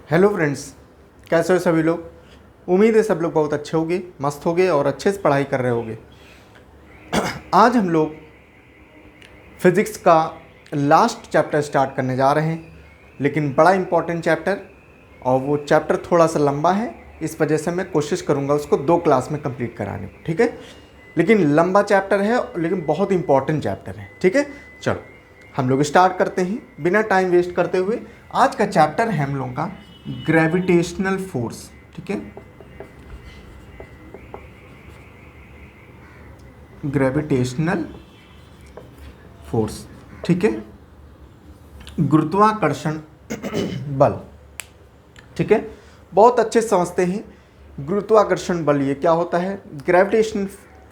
Hello friends, कैसे हो सभी लोग। उम्मीद है सब लोग बहुत अच्छे होंगे, मस्त होंगे और अच्छे से पढ़ाई कर रहे होंगे। आज हम लोग फिज़िक्स का लास्ट चैप्टर स्टार्ट करने जा रहे हैं, लेकिन बड़ा इम्पॉर्टेंट चैप्टर, और वो चैप्टर थोड़ा सा लंबा है। इस वजह से मैं कोशिश करूँगा उसको 2 क्लास में कंप्लीट कराने को, ठीक है। लेकिन लंबा चैप्टर है, लेकिन बहुत इंपॉर्टेंट चैप्टर है, ठीक है। चलो हम लोग स्टार्ट करते हैं बिना टाइम वेस्ट करते हुए। आज का चैप्टर है हम लोगों का ग्रेविटेशनल फोर्स, ठीक है। ग्रेविटेशनल फोर्स, ठीक है। गुरुत्वाकर्षण बल, ठीक है। बहुत अच्छे से समझते हैं गुरुत्वाकर्षण बल ये क्या होता है, ग्रेविटेशनल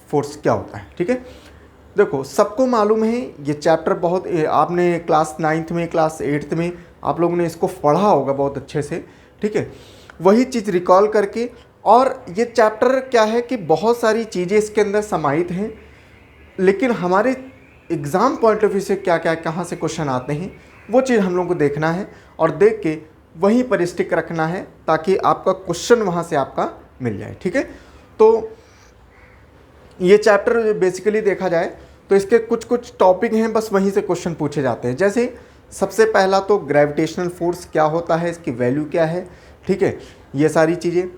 फोर्स क्या होता है, ठीक है। देखो सबको मालूम है ये चैप्टर बहुत, आपने क्लास 9th में, क्लास 8th में आप लोगों ने इसको पढ़ा होगा बहुत अच्छे से, ठीक है। वही चीज़ रिकॉल करके, और ये चैप्टर क्या है कि बहुत सारी चीज़ें इसके अंदर समाहित हैं, लेकिन हमारे एग्ज़ाम पॉइंट ऑफ व्यू से क्या क्या कहाँ से क्वेश्चन आते हैं वो चीज़ हम लोग को देखना है, और देख के वहीं पर स्टिक रखना है ताकि आपका क्वेश्चन वहाँ से आपका मिल जाए, ठीक है। तो ये चैप्टर बेसिकली देखा जाए तो इसके कुछ कुछ टॉपिक हैं, बस वहीं से क्वेश्चन पूछे जाते हैं। जैसे सबसे पहला तो ग्रेविटेशनल फोर्स क्या होता है, इसकी वैल्यू क्या है, ठीक है, ये सारी चीज़ें।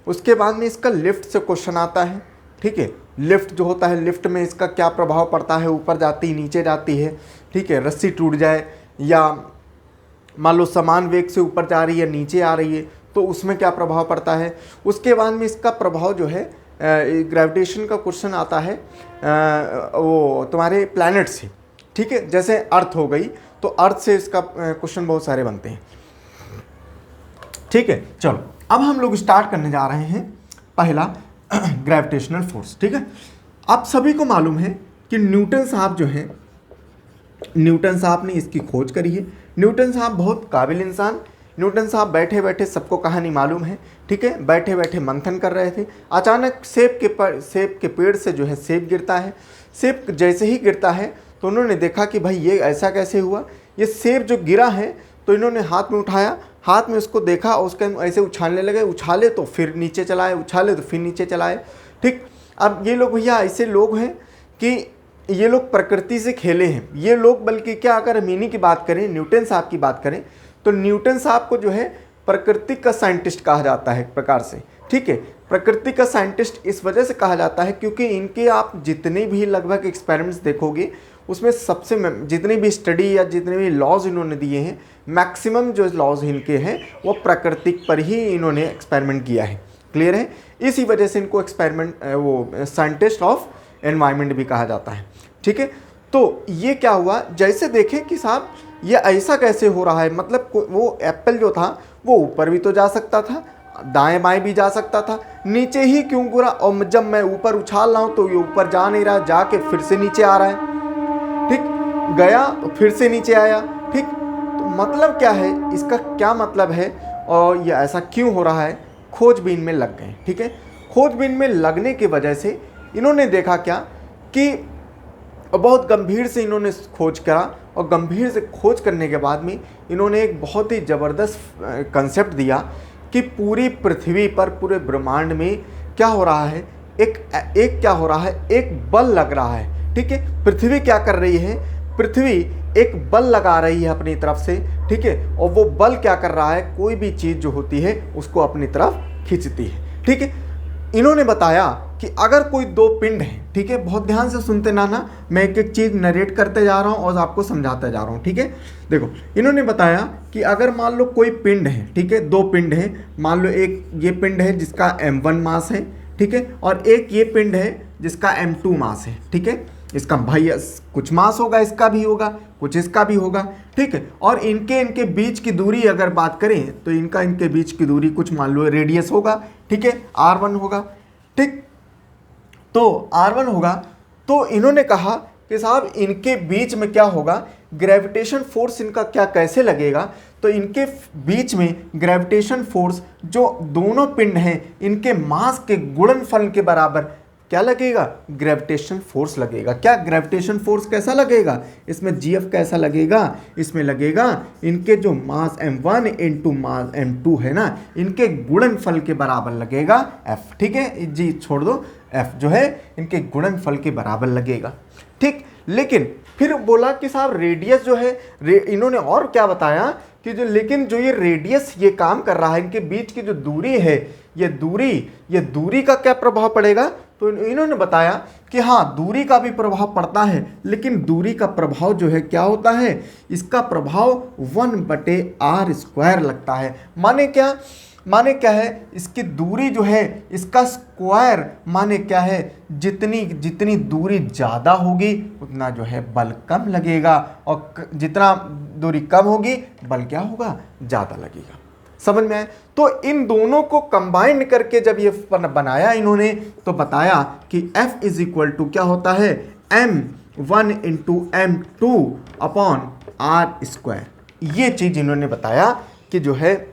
उसके बाद में इसका लिफ्ट से क्वेश्चन आता है, ठीक है। लिफ्ट जो होता है, लिफ्ट में इसका क्या प्रभाव पड़ता है, ऊपर जाती नीचे जाती है, ठीक है। रस्सी टूट जाए या मान लो समान वेग से ऊपर जा रही है नीचे आ रही है तो उसमें क्या प्रभाव पड़ता है। उसके बाद में इसका प्रभाव जो है, ग्रेविटेशन का क्वेश्चन आता है वो तुम्हारे प्लैनेट से, ठीक है। जैसे अर्थ हो गई तो अर्थ से इसका क्वेश्चन बहुत सारे बनते हैं, ठीक है। चलो अब हम लोग स्टार्ट करने जा रहे हैं पहला ग्रेविटेशनल फोर्स, ठीक है। आप सभी को मालूम है कि न्यूटन साहब जो हैं, न्यूटन साहब ने इसकी खोज करी है। न्यूटन साहब बहुत काबिल इंसान, न्यूटन साहब बैठे बैठे, सबको कहानी मालूम है, ठीक है, बैठे बैठे मंथन कर रहे थे। अचानक सेब के पेड़ से जो है सेब गिरता है। सेब जैसे ही गिरता है तो उन्होंने देखा कि भाई ये ऐसा कैसे हुआ, ये सेब जो गिरा है, तो इन्होंने हाथ में उठाया, हाथ में उसको देखा और उसके ऐसे उछालने लगे, उछाले तो फिर नीचे चलाए, उछाले तो फिर नीचे चलाए, ठीक। अब ये लोग भैया ऐसे लोग हैं कि ये लोग प्रकृति से खेले हैं ये लोग, बल्कि क्या, अगर हम इन्हीं की बात करें, न्यूटन साहब की बात करें, तो न्यूटन साहब को जो है प्रकृति का साइंटिस्ट कहा जाता है एक प्रकार से, ठीक है। प्रकृति का साइंटिस्ट इस वजह से कहा जाता है क्योंकि इनके आप जितने भी लगभग एक्सपेरिमेंट्स देखोगे उसमें सबसे जितनी भी स्टडी या जितने भी लॉज इन्होंने दिए हैं, मैक्सिमम जो लॉज इनके हैं वो प्रकृति पर ही इन्होंने एक्सपेरिमेंट किया है, क्लियर है। इसी वजह से इनको वो साइंटिस्ट ऑफ एनवायरनमेंट भी कहा जाता है, ठीक है। तो ये क्या हुआ, जैसे देखें कि साहब ये ऐसा कैसे हो रहा है, मतलब वो एप्पल जो था वो ऊपर भी तो जा सकता था, दाएं बाएं भी जा सकता था, नीचे ही क्यों गिरा, और जब मैं ऊपर उछाल रहा हूँ तो ये ऊपर जा नहीं रहा, जाके फिर से नीचे आ रहा है, ठीक, गया तो फिर से नीचे आया, ठीक। तो मतलब क्या है, इसका क्या मतलब है और ये ऐसा क्यों हो रहा है, खोजबीन में लग गए, ठीक है। खोजबीन में लगने की वजह से इन्होंने देखा क्या कि बहुत गंभीर से इन्होंने खोज करा, और गंभीर से खोज करने के बाद में इन्होंने एक बहुत ही ज़बरदस्त कंसेप्ट दिया कि पूरी पृथ्वी पर, पूरे ब्रह्मांड में क्या हो रहा है, एक क्या हो रहा है, एक बल लग रहा है, ठीक है। पृथ्वी क्या कर रही है, पृथ्वी एक बल लगा रही है अपनी तरफ से, ठीक है। और वो बल क्या कर रहा है, कोई भी चीज़ जो होती है उसको अपनी तरफ खींचती है, ठीक है। इन्होंने बताया कि अगर कोई 2 पिंड हैं, ठीक है, बहुत ध्यान से सुनते ना, मैं एक एक चीज़ नरेट करते जा रहा हूँ और आपको समझाते जा रहा हूँ, ठीक है। देखो इन्होंने बताया कि अगर मान लो कोई पिंड है, ठीक है, 2 पिंड हैं, मान लो एक ये पिंड है जिसका m1 मास है, ठीक है, और एक ये पिंड है जिसका m2 मास है, ठीक है। इसका भाई कुछ मास होगा, इसका भी होगा, कुछ इसका भी होगा, ठीक है। और इनके बीच की दूरी अगर बात करें तो इनके बीच की दूरी कुछ मान लो रेडियस होगा, ठीक है, r1 होगा, ठीक। तो r1 होगा, तो इन्होंने कहा कि साहब इनके बीच में क्या होगा, ग्रेविटेशन फोर्स इनका क्या कैसे लगेगा, तो इनके बीच में ग्रेविटेशन फोर्स जो दोनों पिंड हैं इनके मास के गुणनफल के बराबर क्या लगेगा, ग्रेविटेशन फोर्स लगेगा। क्या ग्रेविटेशन फोर्स कैसा लगेगा, इसमें GF कैसा लगेगा, इसमें लगेगा इनके जो मास m1 इंटू मास m2 है ना, इनके गुणनफल के बराबर लगेगा F। ठीक है, जी छोड़ दो, F जो है इनके गुणनफल के बराबर लगेगा। ठीक, लेकिन फिर बोला कि साहब रेडियस जो है, इन्होंने और क्या बताया कि जो लेकिन जो ये रेडियस ये काम कर रहा है, इनके बीच की जो दूरी है, ये दूरी का क्या प्रभाव पड़ेगा। तो इन्होंने बताया कि हाँ दूरी का भी प्रभाव पड़ता है, लेकिन दूरी का प्रभाव जो है क्या होता है, इसका प्रभाव 1/r² लगता है। माने क्या है, इसकी दूरी जो है इसका स्क्वायर, माने क्या है, जितनी दूरी ज़्यादा होगी उतना जो है बल कम लगेगा, और जितना दूरी कम होगी बल क्या होगा, ज़्यादा लगेगा। समझ में आए। तो इन दोनों को कंबाइन करके जब ये बनाया इन्होंने, तो बताया कि F इज इक्वल टू क्या होता है, m1 into m2 upon r²। ये चीज़ इन्होंने बताया कि जो है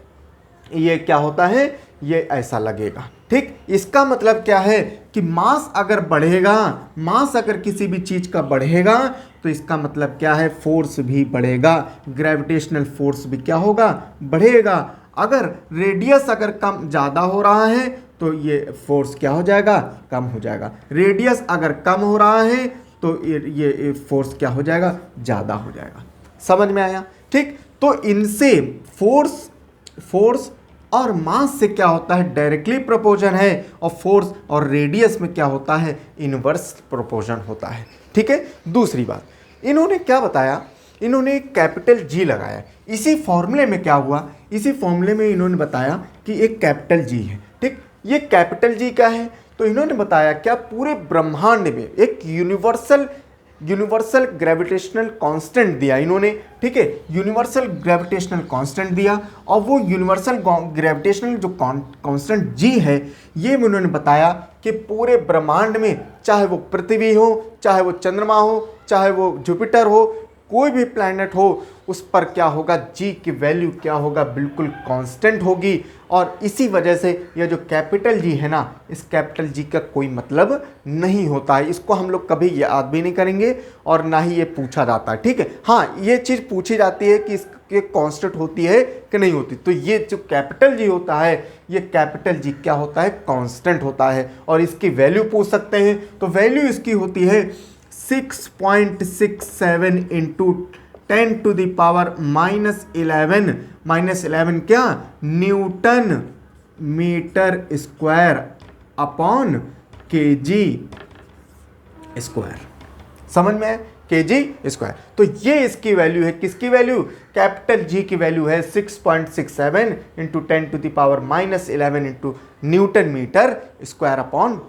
ये क्या होता है, ये ऐसा लगेगा। ठीक, इसका मतलब क्या है कि मास अगर बढ़ेगा, मास अगर किसी भी चीज़ का बढ़ेगा तो इसका मतलब क्या है, फोर्स भी बढ़ेगा, ग्रेविटेशनल फोर्स भी क्या होगा, बढ़ेगा। अगर रेडियस अगर कम ज़्यादा हो रहा है तो ये फोर्स क्या हो जाएगा, कम हो जाएगा। रेडियस अगर कम हो रहा है तो ये फोर्स क्या हो जाएगा, ज़्यादा हो जाएगा। समझ में आया। ठीक, तो इनसे फोर्स और मास से क्या होता है, डायरेक्टली प्रोपोर्शन है, और फोर्स और रेडियस में क्या होता है, इनवर्स प्रोपोर्शन होता है। ठीक है, दूसरी बात इन्होंने क्या बताया, इन्होंने कैपिटल G लगाया। इसी फॉर्मूले में क्या हुआ, इसी फॉर्मूले में इन्होंने बताया कि एक कैपिटल G है। ठीक, ये कैपिटल G क्या है, तो इन्होंने बताया क्या, पूरे ब्रह्मांड में एक यूनिवर्सल ग्रेविटेशनल कांस्टेंट दिया इन्होंने। ठीक है, यूनिवर्सल ग्रेविटेशनल कांस्टेंट दिया, और वो यूनिवर्सल ग्रेविटेशनल जो कांस्टेंट G है, ये उन्होंने बताया कि पूरे ब्रह्मांड में, चाहे वो पृथ्वी हो, चाहे वो चंद्रमा हो, चाहे वो जुपिटर हो, कोई भी प्लैनेट हो, उस पर क्या होगा, G की वैल्यू क्या होगा, बिल्कुल कांस्टेंट होगी। और इसी वजह से यह जो कैपिटल G है ना, इस कैपिटल G का कोई मतलब नहीं होता है। इसको हम लोग कभी याद भी नहीं करेंगे और ना ही ये पूछा जाता है। ठीक है, हाँ ये चीज़ पूछी जाती है कि इसके कांस्टेंट होती है कि नहीं होती। तो ये जो कैपिटल G होता है, ये कैपिटल G क्या होता है, कांस्टेंट होता है। और इसकी वैल्यू पूछ सकते हैं, तो वैल्यू इसकी होती है 6.67 इंटू 10 टू द पावर -11, -11 क्या, newton metre square upon kg square. समझ में है, kg स्क्वायर। तो ये इसकी वैल्यू है, किसकी वैल्यू, कैपिटल G की वैल्यू है 6.67 into 10 to the power -11 into newton metre square upon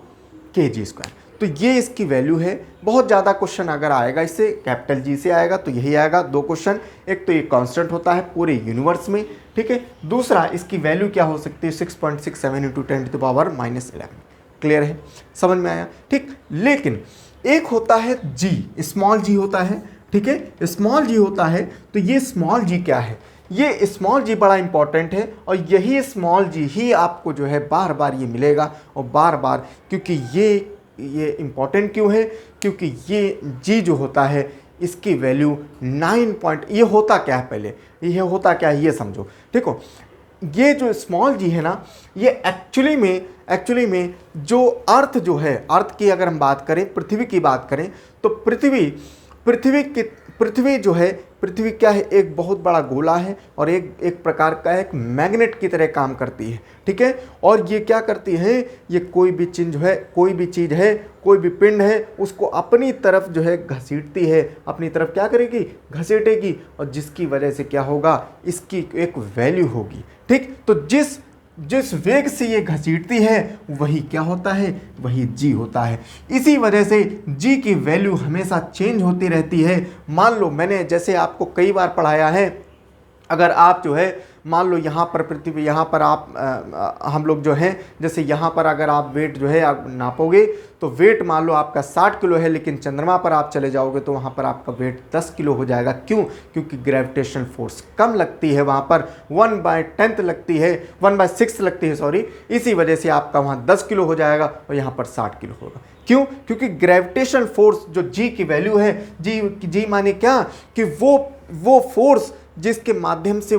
kg square. तो ये इसकी वैल्यू है। बहुत ज़्यादा क्वेश्चन अगर आएगा इससे, कैपिटल G से आएगा तो यही आएगा। दो क्वेश्चन, एक तो ये कांस्टेंट होता है पूरे यूनिवर्स में, ठीक है, दूसरा इसकी वैल्यू क्या हो सकती है, 6.67 into 10 to the power -11। Clear है, समझ में आया। ठीक, लेकिन एक होता है G, स्मॉल g होता है। ठीक है, स्मॉल g होता है, तो ये स्मॉल g क्या है, ये स्मॉल g बड़ा इंपॉर्टेंट है, और यही स्मॉल g ही आपको जो है बार बार ये मिलेगा, और बार बार, क्योंकि ये इंपॉर्टेंट क्यों है, क्योंकि ये g जो होता है इसकी वैल्यू 9 ये होता क्या है, पहले ये होता क्या है ये समझो। ठीक हो, ये जो स्मॉल g है ना, ये एक्चुअली में जो अर्थ जो है, अर्थ की अगर हम बात करें, पृथ्वी की बात करें, तो पृथ्वी जो है, पृथ्वी क्या है, एक बहुत बड़ा गोला है, और एक प्रकार का एक मैग्नेट की तरह काम करती है। ठीक है, और ये क्या करती है, ये कोई भी चीज़ है, कोई भी पिंड है, उसको अपनी तरफ जो है घसीटती है, अपनी तरफ क्या करेगी, घसीटेगी, और जिसकी वजह से क्या होगा, इसकी एक वैल्यू होगी। ठीक, तो जिस वेग से ये घसीटती है वही क्या होता है, वही g होता है। इसी वजह से g की वैल्यू हमेशा चेंज होती रहती है। मान लो मैंने जैसे आपको कई बार पढ़ाया है, अगर आप जो है मान लो यहाँ पर पृथ्वी, यहाँ पर आप हम लोग जो हैं, जैसे यहाँ पर अगर आप वेट जो है आप नापोगे, तो वेट मान लो आपका 60 किलो है, लेकिन चंद्रमा पर आप चले जाओगे तो वहाँ पर आपका वेट 10 किलो हो जाएगा। क्यों, क्योंकि ग्रेविटेशनल फोर्स कम लगती है, वहाँ पर 1/10 लगती है, 1/6 लगती है सॉरी, इसी वजह से आपका वहाँ 10 किलो हो जाएगा और यहाँ पर 60 किलो होगा। क्यों? क्योंकि ग्रेविटेशनल फोर्स जो जी की वैल्यू है, जी माने क्या कि वो फोर्स जिसके माध्यम से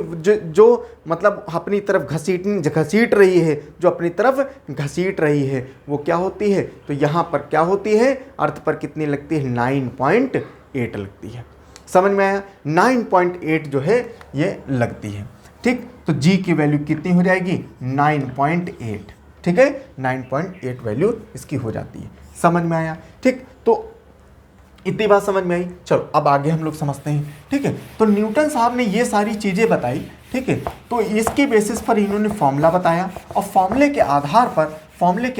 जो मतलब अपनी तरफ घसीट रही है, जो अपनी तरफ घसीट रही है, वो क्या होती है? तो यहाँ पर क्या होती है? अर्थ पर कितनी लगती है? 9.8 लगती है। समझ में आया? 9.8 जो है ये लगती है। ठीक, तो जी की वैल्यू कितनी हो जाएगी? 9.8। ठीक है, 9.8 वैल्यू इसकी हो जाती है। समझ में आया? ठीक, तो इतनी बात समझ में आई। चलो अब आगे हम लोग समझते हैं। ठीक है, तो न्यूटन साहब ने ये सारी चीज़ें बताई। ठीक है, तो इसकी बेसिस पर इन्होंने फॉर्मूला बताया और फॉर्मूले के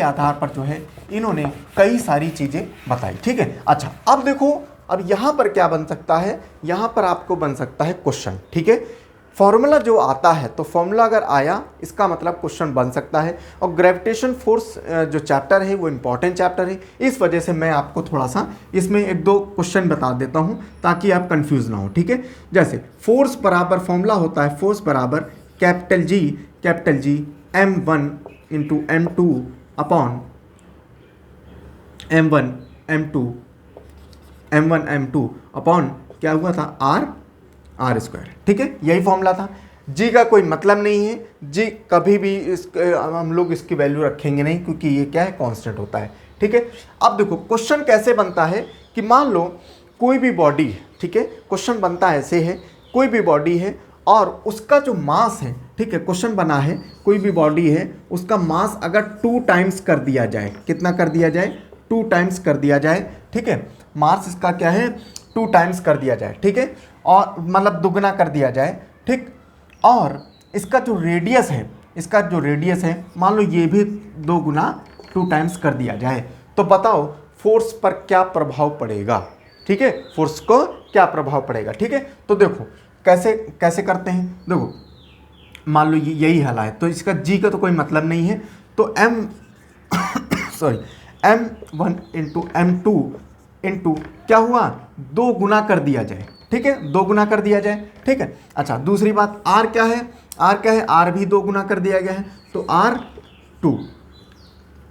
आधार पर जो है इन्होंने कई सारी चीज़ें बताई। ठीक है, अच्छा अब देखो, अब यहाँ पर क्या बन सकता है? यहाँ पर आपको बन सकता है क्वेश्चन। ठीक है, फॉर्मूला जो आता है, तो फॉर्मूला अगर आया इसका मतलब क्वेश्चन बन सकता है। और ग्रेविटेशन फोर्स जो चैप्टर है वो इम्पॉर्टेंट चैप्टर है, इस वजह से मैं आपको थोड़ा सा इसमें एक दो क्वेश्चन बता देता हूँ ताकि आप कंफ्यूज ना हो। ठीक है, जैसे फोर्स बराबर फॉर्मूला होता है, फोर्स बराबर capital G m1 into m2 upon m1 m2 upon क्या हुआ था? R square. ठीक है, यही फॉर्मूला था। जी का कोई मतलब नहीं है, जी कभी भी हम लोग इसकी वैल्यू रखेंगे नहीं, क्योंकि ये क्या है? कांस्टेंट होता है। ठीक है, अब देखो क्वेश्चन कैसे बनता है कि मान लो कोई भी बॉडी है। ठीक है, क्वेश्चन बनता ऐसे है, कोई भी बॉडी है और उसका जो मास है, ठीक है, क्वेश्चन बना है कोई भी बॉडी है, उसका मास अगर 2 टाइम्स कर दिया जाए, कितना कर दिया जाए? 2 टाइम्स कर दिया जाए। ठीक है, मास इसका क्या है? 2 टाइम्स कर दिया जाए। ठीक है, और मतलब दुगना कर दिया जाए। ठीक, और इसका जो रेडियस है, मान लो ये भी 2 गुना 2 टाइम्स कर दिया जाए, तो बताओ फोर्स पर क्या प्रभाव पड़ेगा? ठीक है, फोर्स को क्या प्रभाव पड़ेगा? ठीक है, तो देखो कैसे करते हैं। देखो मान लो यही हल है, तो इसका जी का तो कोई मतलब नहीं है, तो m1 इंटू m2 इंटू क्या हुआ? 2 गुना कर दिया जाए। ठीक है, 2 गुना कर दिया जाए। ठीक है, अच्छा दूसरी बात, आर क्या है? आर भी 2 गुना कर दिया गया है, तो R2।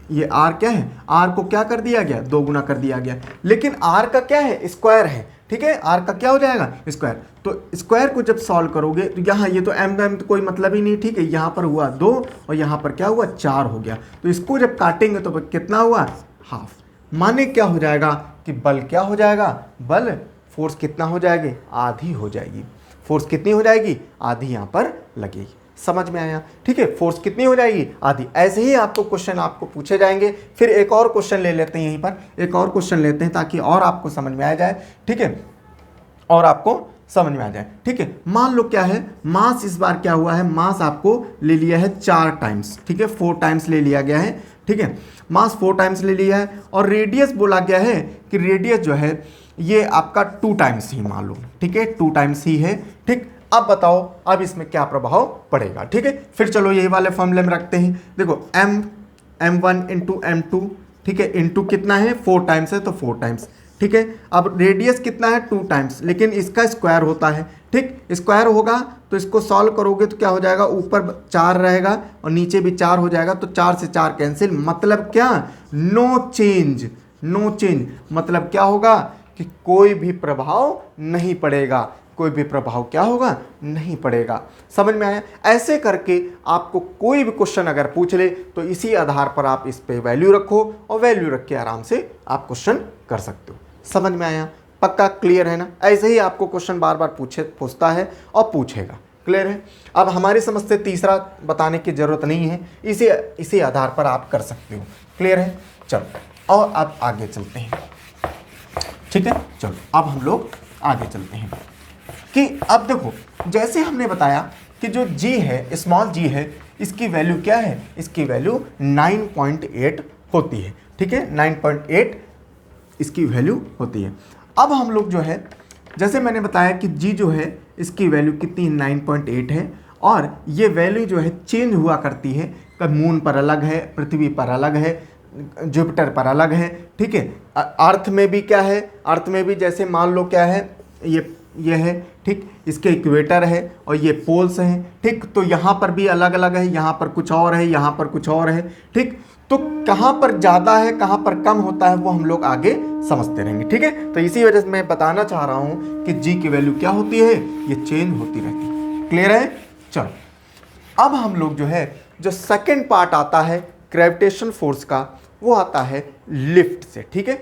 ये आर क्या है? आर को क्या कर दिया गया? 2 गुना कर दिया गया, लेकिन आर का क्या है? स्क्वायर है। ठीक है, आर का क्या हो जाएगा? स्क्वायर। तो स्क्वायर को जब सॉल्व करोगे तो यहाँ ये तो m तो कोई मतलब ही नहीं। ठीक है, यहाँ पर हुआ 2 और यहाँ पर क्या हुआ? 4 हो गया। तो इसको जब काटेंगे तो कितना हुआ? हाफ। माने क्या हो जाएगा कि बल क्या हो जाएगा? बल फोर्स कितना हो जाएगी? आधी हो जाएगी। फोर्स कितनी हो जाएगी? आधी यहाँ पर लगेगी। समझ में आया? ठीक है, फोर्स कितनी हो जाएगी? आधी। ऐसे ही आपको क्वेश्चन आपको पूछे जाएंगे। फिर एक और क्वेश्चन ले लेते हैं, यहीं पर एक और क्वेश्चन लेते हैं ताकि और आपको समझ में आ जाए। ठीक है, और आपको समझ में आ जाए। ठीक है, मान लो क्या है? मास इस बार क्या हुआ है? मास आपको ले लिया है 4 टाइम्स। ठीक है, 4 टाइम्स ले लिया गया है। ठीक है, मास 4 टाइम्स ले लिया है और रेडियस बोला गया है कि रेडियस जो है ये आपका 2 टाइम्स ही मान लो। ठीक है, 2 टाइम्स ही है। ठीक, अब बताओ अब इसमें क्या प्रभाव पड़ेगा? ठीक है, फिर चलो यही वाले फॉर्मूले में रखते हैं। देखो m1 इंटू m2, ठीक है, इंटू कितना है? 4 टाइम्स है तो 4 टाइम्स। ठीक है, अब रेडियस कितना है? 2 टाइम्स, लेकिन इसका स्क्वायर होता है। ठीक, स्क्वायर होगा तो इसको सॉल्व करोगे तो क्या हो जाएगा? ऊपर 4 रहेगा और नीचे भी 4 हो जाएगा, तो 4 से 4 कैंसिल। मतलब क्या? No change. मतलब क्या होगा कि कोई भी प्रभाव नहीं पड़ेगा। कोई भी प्रभाव क्या होगा? नहीं पड़ेगा। समझ में आया? ऐसे करके आपको कोई भी क्वेश्चन अगर पूछ ले तो इसी आधार पर आप इस पे वैल्यू रखो और वैल्यू रख के आराम से आप क्वेश्चन कर सकते हो। समझ में आया? पक्का क्लियर है ना? ऐसे ही आपको क्वेश्चन बार बार पूछता है और पूछेगा। क्लियर है? अब हमारी समझ से तीसरा बताने की जरूरत नहीं है, इसी आधार पर आप कर सकते हो। क्लियर है? चलो और अब आगे चलते हैं। ठीक है, चलो अब हम लोग आगे चलते हैं कि अब देखो, जैसे हमने बताया कि जो g है, स्मॉल g है, इसकी वैल्यू क्या है? इसकी वैल्यू 9.8 होती है। ठीक है, 9.8 इसकी वैल्यू होती है। अब हम लोग जो है, जैसे मैंने बताया कि g जो है इसकी वैल्यू कितनी? 9.8 है और ये वैल्यू जो है चेंज हुआ करती है। कभी मून पर अलग है, पृथ्वी पर अलग है, जुपिटर पर अलग है। ठीक है, अर्थ में भी क्या है? अर्थ में भी जैसे मान लो क्या है, ये है, ठीक, इसके इक्वेटर है और ये पोल्स हैं, ठीक। तो यहाँ पर भी अलग अलग है, यहाँ पर कुछ और है, यहाँ पर कुछ और है, ठीक। तो कहाँ पर ज़्यादा है कहाँ पर कम होता है वो हम लोग आगे समझते रहेंगे, ठीक है। तो इसी वजह से मैं बताना चाह रहा हूँ कि जी की वैल्यू क्या होती है, ये चेंज होती रहती है। क्लियर है? चलो अब हम लोग जो है जो सेकेंड पार्ट आता है ग्रेविटेशन फोर्स का, वो आता है लिफ्ट से, ठीक है।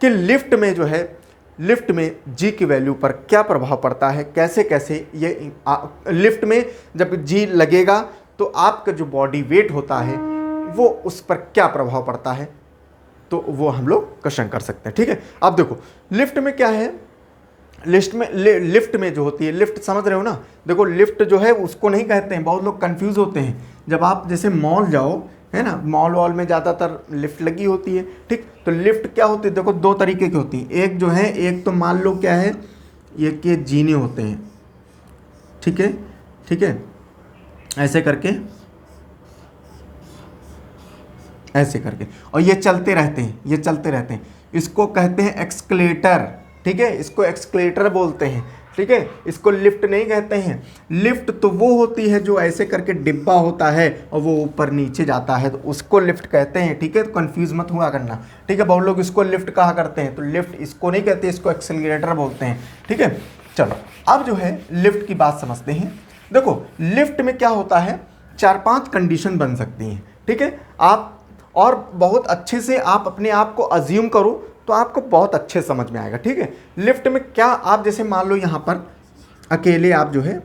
कि लिफ्ट में जो है, लिफ्ट में जी की वैल्यू पर क्या प्रभाव पड़ता है, कैसे कैसे ये लिफ्ट में जब जी लगेगा तो आपका जो बॉडी वेट होता है वो उस पर क्या प्रभाव पड़ता है, तो वो हम लोग क्वेश्चन कर सकते हैं, ठीक है। अब देखो लिफ्ट में क्या है, लिफ्ट में जो होती है, लिफ्ट समझ रहे हो ना। देखो लिफ्ट जो है उसको नहीं कहते हैं, बहुत लोग कंफ्यूज होते हैं। जब आप जैसे मॉल जाओ, है ना, मॉल वॉल में ज़्यादातर लिफ्ट लगी होती है, ठीक। तो लिफ्ट क्या होती है, देखो दो तरीके की होती है। एक जो है, एक तो मान लो क्या है, ये कि जीने होते हैं, ठीक है, ठीक है, ऐसे करके, ऐसे करके, और ये चलते रहते हैं, ये चलते रहते हैं, इसको कहते हैं एक्सकलेटर, ठीक है, इसको एक्सकलेटर बोलते हैं, ठीक है। इसको लिफ्ट नहीं कहते हैं। लिफ्ट तो वो होती है जो ऐसे करके डिब्बा होता है और वो ऊपर नीचे जाता है, तो उसको लिफ्ट कहते हैं, ठीक है। तो कंफ्यूज मत हुआ करना, ठीक है। बहुत लोग इसको लिफ्ट कहा करते हैं, तो लिफ्ट इसको नहीं कहते, इसको एक्सेलरेटर बोलते हैं, ठीक है। चलो अब जो है लिफ्ट की बात समझते हैं। देखो लिफ्ट में क्या होता है, 4-5 कंडीशन बन सकती हैं, ठीक है। आप और बहुत अच्छे से आप अपने आप को अज्यूम करो तो आपको बहुत अच्छे समझ में आएगा, ठीक है। लिफ्ट में क्या, आप जैसे मान लो यहाँ पर अकेले आप जो है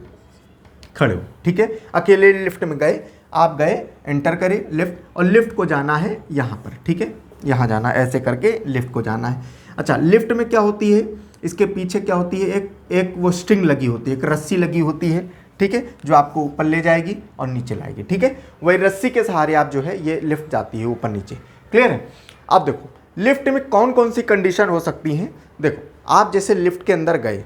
खड़े हो, ठीक है, अकेले लिफ्ट में गए, आप गए, एंटर करें लिफ्ट, और लिफ्ट को जाना है यहाँ पर, ठीक है, यहाँ जाना, ऐसे करके लिफ्ट को जाना है। अच्छा लिफ्ट में क्या होती है, इसके पीछे क्या होती है, एक वो स्ट्रिंग लगी होती है, एक रस्सी लगी होती है, ठीक है, जो आपको ऊपर ले जाएगी और नीचे लाएगी, ठीक है। वही रस्सी के सहारे आप जो है ये लिफ्ट जाती है ऊपर नीचे। क्लियर है? अब देखो लिफ्ट में कौन कौन सी कंडीशन हो सकती हैं। देखो आप जैसे लिफ्ट के अंदर गए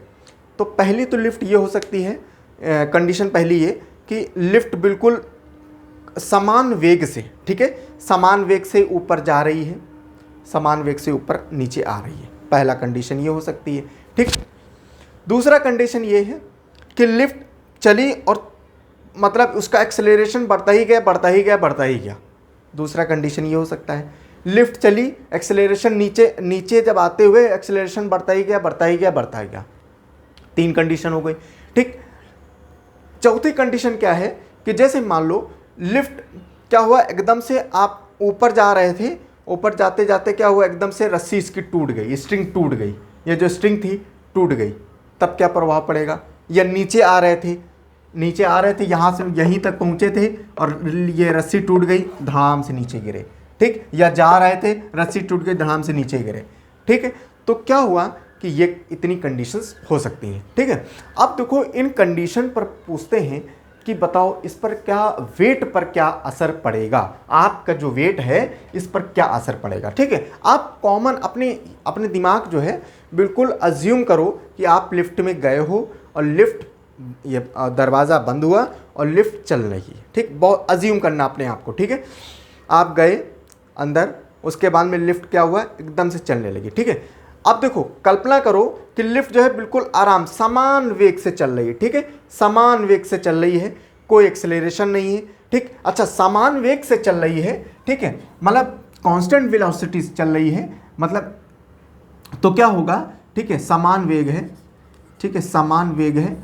तो पहली तो लिफ्ट ये हो सकती है, कंडीशन पहली ये कि लिफ्ट बिल्कुल समान वेग से, ठीक है, समान वेग से ऊपर जा रही है, समान वेग से ऊपर नीचे आ रही है। पहला कंडीशन ये हो सकती है, ठीक। दूसरा कंडीशन ये है कि लिफ्ट चली और मतलब उसका एक्सेलरेशन बढ़ता ही गया, बढ़ता ही गया, बढ़ता ही गया। दूसरा कंडीशन ये हो सकता है, लिफ्ट चली, एक्सेलरेशन नीचे नीचे जब आते हुए एक्सेलरेशन बढ़ता ही गया, बढ़ता ही गया, बढ़ता ही गया। 3 कंडीशन हो गई, ठीक। चौथी कंडीशन क्या है कि जैसे मान लो लिफ्ट क्या हुआ, एकदम से आप ऊपर जा रहे थे, ऊपर जाते जाते क्या हुआ, एकदम से रस्सी इसकी टूट गई, स्ट्रिंग टूट गई, ये जो स्ट्रिंग थी टूट गई, तब क्या प्रभाव पड़ेगा। या नीचे आ रहे थे, नीचे आ रहे थे, यहाँ से यहीं तक पहुँचे थे और ये रस्सी टूट गई, धड़ाम से नीचे गिरे, ठीक। या जा रहे थे, रस्सी टूट गई, धड़ाम से नीचे गिरे, ठीक है। तो क्या हुआ कि ये इतनी कंडीशंस हो सकती हैं, ठीक है। अब देखो इन कंडीशन पर पूछते हैं कि बताओ इस पर क्या, वेट पर क्या असर पड़ेगा, आपका जो वेट है इस पर क्या असर पड़ेगा, ठीक है। आप कॉमन अपने दिमाग जो है बिल्कुल अज्यूम करो कि आप लिफ्ट में गए हो और लिफ्ट ये दरवाज़ा बंद हुआ और लिफ्ट चल रही है, ठीक। बहुत अज्यूम करना अपने आप को, ठीक है। आप गए अंदर, उसके बाद में लिफ्ट क्या हुआ, एकदम से चलने लगी, ठीक है। अब देखो कल्पना करो कि लिफ्ट जो है बिल्कुल आराम, समान वेग से चल रही है, ठीक है, समान वेग से चल रही है, कोई एक्सेलरेशन नहीं है, ठीक। अच्छा समान वेग से चल रही है, ठीक है, मतलब कांस्टेंट वेलोसिटी से चल रही है, मतलब तो क्या होगा, ठीक है, समान वेग है, ठीक है, समान वेग है,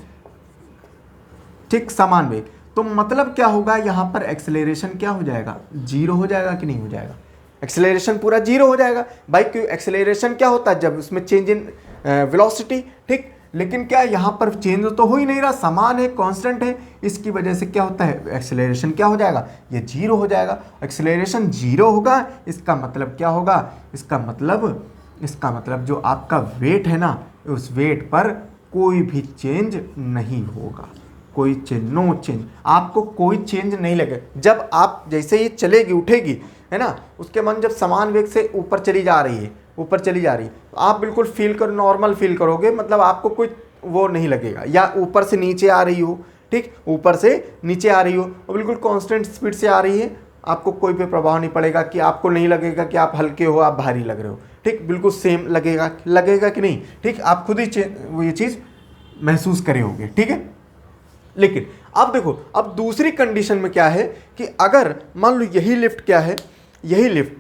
ठीक, समान वेग, तो मतलब क्या होगा, यहाँ पर एक्सेलरेशन क्या हो जाएगा, 0 हो जाएगा कि नहीं हो जाएगा, एक्सेलरेशन पूरा 0 हो जाएगा भाई। क्यों, एक्सेलरेशन क्या होता है, जब उसमें चेंज इन वेलोसिटी, ठीक। लेकिन क्या यहाँ पर चेंज तो हो ही नहीं रहा, समान है, कांस्टेंट है, इसकी वजह से क्या होता है, एक्सेलरेशन क्या हो जाएगा, ये 0 हो जाएगा। एक्सेलरेशन 0 होगा, इसका मतलब क्या होगा, इसका मतलब जो आपका वेट है ना, उस वेट पर कोई भी चेंज नहीं होगा, कोई चेंज, नो चेंज, आपको कोई चेंज नहीं लगेगा। जब आप जैसे ही चलेगी, उठेगी, है ना, उसके बाद जब समान वेग से ऊपर चली जा रही है, ऊपर चली जा रही है, तो आप बिल्कुल फील करो, नॉर्मल फील करोगे, मतलब आपको कोई वो नहीं लगेगा। या ऊपर से नीचे आ रही हो, ठीक, ऊपर से नीचे आ रही हो और बिल्कुल कांस्टेंट स्पीड से आ रही है, आपको कोई भी प्रभाव नहीं पड़ेगा, कि आपको नहीं लगेगा कि आप हल्के हो, आप भारी लग रहे हो, ठीक, बिल्कुल सेम लगेगा कि नहीं, ठीक। आप खुद ही वो ये चीज़ महसूस करे होंगे, ठीक है। लेकिन अब देखो, अब दूसरी कंडीशन में क्या है कि अगर मान लो यही लिफ्ट क्या है, यही लिफ्ट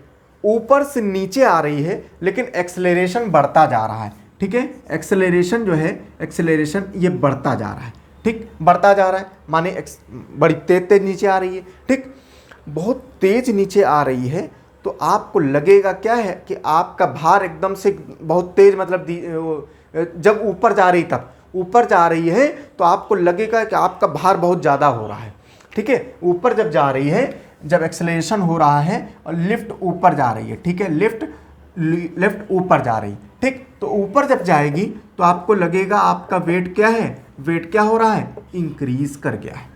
ऊपर से नीचे आ रही है लेकिन एक्सेलरेशन बढ़ता जा रहा है, ठीक है। एक्सेलरेशन जो है, एक्सेलरेशन ये बढ़ता जा रहा है, ठीक, बढ़ता जा रहा है, माने बड़ी तेज तेज नीचे आ रही है, ठीक, बहुत तेज नीचे आ रही है, तो आपको लगेगा क्या है कि आपका भार एकदम से बहुत तेज, मतलब जब ऊपर जा रही, तब ऊपर जा रही है तो आपको लगेगा कि आपका भार बहुत ज़्यादा हो रहा है, ठीक है। ऊपर जब जा रही है, जब एक्सेलरेशन हो रहा है और लिफ्ट ऊपर जा रही है, ठीक है, लिफ्ट ऊपर जा रही, ठीक, तो ऊपर जब जाएगी तो आपको लगेगा आपका वेट क्या है, वेट क्या हो रहा है, इंक्रीज कर गया है,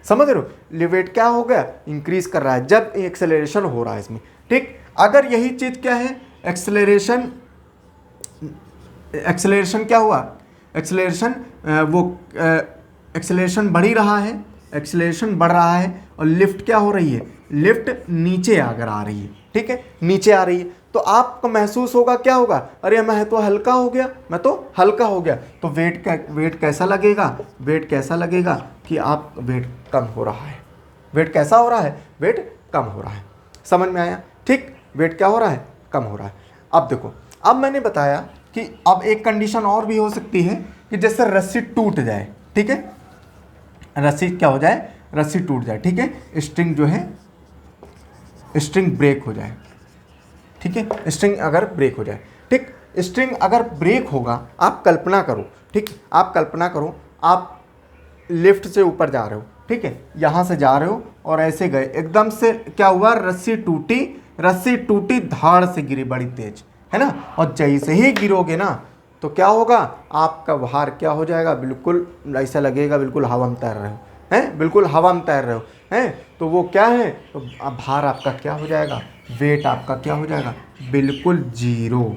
समझ रहे हो, वेट क्या हो गया, इंक्रीज कर रहा है जब एक्सेलरेशन हो रहा है इसमें, ठीक। अगर यही चीज क्या है, एक्सेलरेशन क्या हुआ, एक्सेलरेशन बढ़ ही रहा है, एक्सेलरेशन बढ़ रहा है और लिफ्ट क्या हो रही है, लिफ्ट नीचे अगर आ रही है, ठीक है, नीचे आ रही है, तो आपको महसूस होगा, क्या होगा, अरे मैं तो हल्का हो गया, मैं तो हल्का हो गया, तो वेट कैसा लगेगा, वेट कैसा लगेगा कि आप वेट कम हो रहा है, वेट कैसा हो रहा है, वेट कम हो रहा है, समझ में आया, ठीक, वेट क्या हो रहा है, कम हो रहा है। अब देखो, अब मैंने बताया कि अब एक कंडीशन और भी हो सकती है कि जैसे रस्सी टूट जाए, ठीक है, रस्सी क्या हो जाए, रस्सी टूट जाए, ठीक है, स्ट्रिंग जो है, स्ट्रिंग ब्रेक हो जाए, ठीक है, स्ट्रिंग अगर ब्रेक हो जाए, ठीक, स्ट्रिंग अगर ब्रेक होगा, आप कल्पना करो, ठीक, आप कल्पना करो, आप लिफ्ट से ऊपर जा रहे हो, ठीक है, यहाँ से जा रहे हो और ऐसे गए, एकदम से क्या हुआ, रस्सी टूटी, धाड़ से गिरी बड़ी तेज, है ना, और जैसे ही गिरोगे ना तो क्या होगा, आपका भार क्या हो जाएगा, बिल्कुल ऐसा लगेगा बिल्कुल हवा में तैर रहे हो, हैं, बिल्कुल हवा में तैर रहे हो, हैं, तो वो क्या है, तो भार आपका क्या हो जाएगा, वेट आपका क्या हो जाएगा, बिल्कुल जीरो,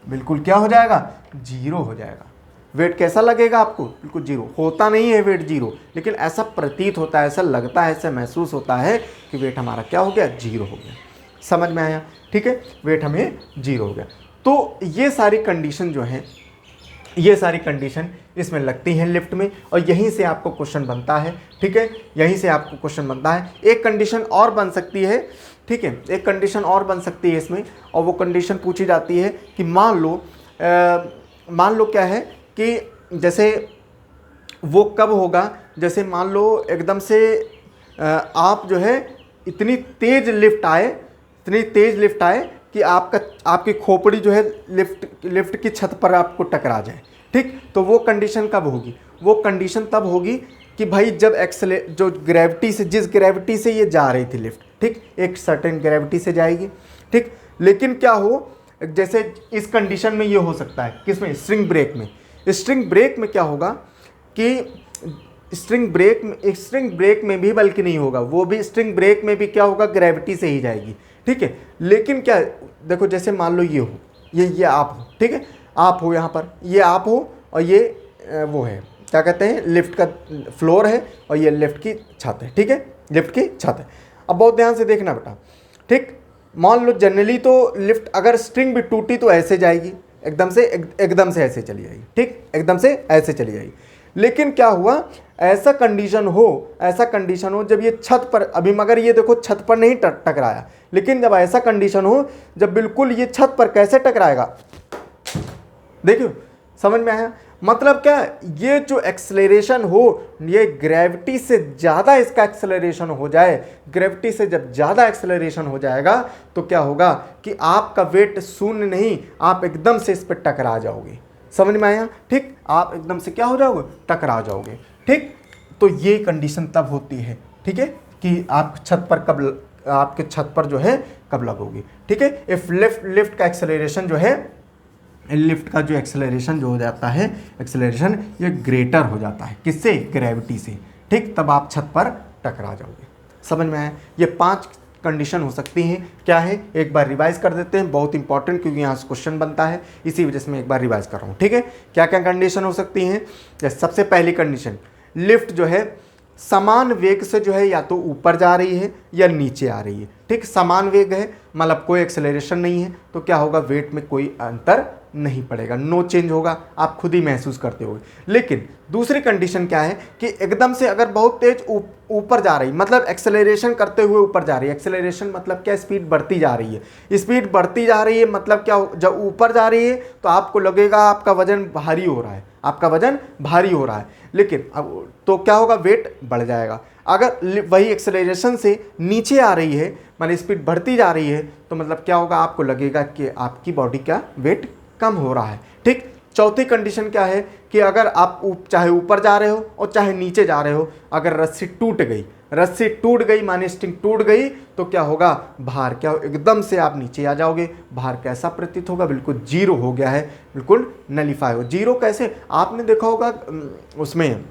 बिल्कुल क्या हो जाएगा, जीरो हो जाएगा। वेट कैसा लगेगा आपको, बिल्कुल जीरो, होता नहीं है वेट जीरो, लेकिन ऐसा प्रतीत होता है, ऐसा लगता है, ऐसा महसूस होता है कि वेट हमारा क्या हो गया, जीरो हो गया, समझ में आया, ठीक है, वेट हमें जीरो हो गया। तो ये सारी कंडीशन जो है, ये सारी कंडीशन इसमें लगती हैं लिफ्ट में, और यहीं से आपको क्वेश्चन बनता है, ठीक है, यहीं से आपको क्वेश्चन बनता है। एक कंडीशन और बन सकती है, ठीक है, एक कंडीशन और बन सकती है इसमें, और वो कंडीशन पूछी जाती है कि मान लो क्या है कि जैसे वो कब होगा, जैसे मान लो एकदम से आप जो है इतनी तेज लिफ्ट आए कि आपकी खोपड़ी जो है लिफ्ट की छत पर आपको टकरा जाए, ठीक, तो वो कंडीशन कब होगी, वो कंडीशन तब होगी कि भाई जब जो ग्रेविटी से, जिस ग्रेविटी से ये जा रही थी लिफ्ट, ठीक, एक सर्टेन ग्रेविटी से जाएगी, ठीक, लेकिन क्या हो, जैसे इस कंडीशन में ये हो सकता है, किसमें, स्ट्रिंग ब्रेक में क्या होगा कि स्ट्रिंग ब्रेक में भी बल्कि नहीं होगा, वो भी स्ट्रिंग ब्रेक में भी क्या होगा, ग्रेविटी से ही जाएगी, ठीक है, लेकिन क्या, देखो जैसे मान लो ये हो, ये आप हो, ठीक है, आप हो यहाँ पर, ये आप हो और ये वो है, क्या कहते हैं, लिफ्ट का फ्लोर है और ये लिफ्ट की छत है, ठीक है, लिफ्ट की छत है। अब बहुत ध्यान से देखना बेटा, ठीक, मान लो जनरली तो लिफ्ट अगर स्ट्रिंग भी टूटी तो ऐसे जाएगी, एकदम से ऐसे चली जाएगी, ठीक, एकदम से ऐसे चली जाएगी, लेकिन क्या हुआ, ऐसा कंडीशन हो जब ये छत पर, अभी मगर ये देखो छत पर नहीं टकराया, लेकिन जब ऐसा कंडीशन हो जब बिल्कुल ये छत पर कैसे टकराएगा, देखियो, समझ में आया, मतलब क्या, ये जो एक्सेलरेशन हो, ये ग्रेविटी से ज़्यादा इसका एक्सेलरेशन हो जाए, ग्रेविटी से जब ज़्यादा एक्सेलरेशन हो जाएगा तो क्या होगा कि आपका वेट शून्य नहीं, आप एकदम से इस पर टकरा जाओगे, समझ में आया, ठीक, आप एकदम से क्या हो जाओगे, टकरा जाओगे, ठीक, तो ये कंडीशन तब होती है, ठीक है, कि आप छत पर कब, आपके छत पर जो है कब लगोगी, ठीक है। इफ लिफ्ट का एक्सेलरेशन जो है, लिफ्ट का जो एक्सेलरेशन जो हो जाता है, एक्सेलरेशन ये ग्रेटर हो जाता है, किससे, ग्रेविटी से, ठीक, तब आप छत पर टकरा जाओगे, समझ में आया। ये 5 कंडीशन हो सकती हैं, क्या है, एक बार रिवाइज कर देते हैं, बहुत इंपॉर्टेंट, क्योंकि यहाँ से क्वेश्चन बनता है, इसी वजह से मैं एक बार रिवाइज कर रहा हूँ, ठीक है। क्या क्या कंडीशन हो सकती हैं, जैसे सबसे पहली कंडीशन, लिफ्ट जो है समान वेग से जो है या तो ऊपर जा रही है या नीचे आ रही है, ठीक, समान वेग है, मतलब कोई एक्सेलरेशन नहीं है, तो क्या होगा, वेट में कोई अंतर नहीं पड़ेगा, नो चेंज होगा, आप खुद ही महसूस करते होगे। लेकिन दूसरी कंडीशन क्या है कि एकदम से अगर बहुत तेज ऊपर जा रही, मतलब एक्सेलरेशन करते हुए ऊपर जा रही है, एक्सेलरेशन मतलब क्या, स्पीड बढ़ती जा रही है, स्पीड बढ़ती जा रही है मतलब क्या, जब ऊपर जा रही है तो आपको लगेगा आपका वजन भारी हो रहा है, आपका वजन भारी हो रहा है, लेकिन अब तो क्या होगा, वेट बढ़ जाएगा। अगर वही एक्सेलरेशन से नीचे आ रही है, माने स्पीड बढ़ती जा रही है, तो मतलब क्या होगा, आपको लगेगा कि आपकी बॉडी का वेट कम हो रहा है। ठीक, चौथी कंडीशन क्या है कि अगर आप चाहे ऊपर जा रहे हो और चाहे नीचे जा रहे हो, अगर रस्सी टूट गई माने स्ट्रिंग टूट गई, तो क्या होगा, भार क्या हो, एकदम से आप नीचे आ जाओगे। भार कैसा प्रतीत होगा, बिल्कुल जीरो हो गया है, बिल्कुल नलीफाई हो। जीरो कैसे, आपने देखा होगा उसमें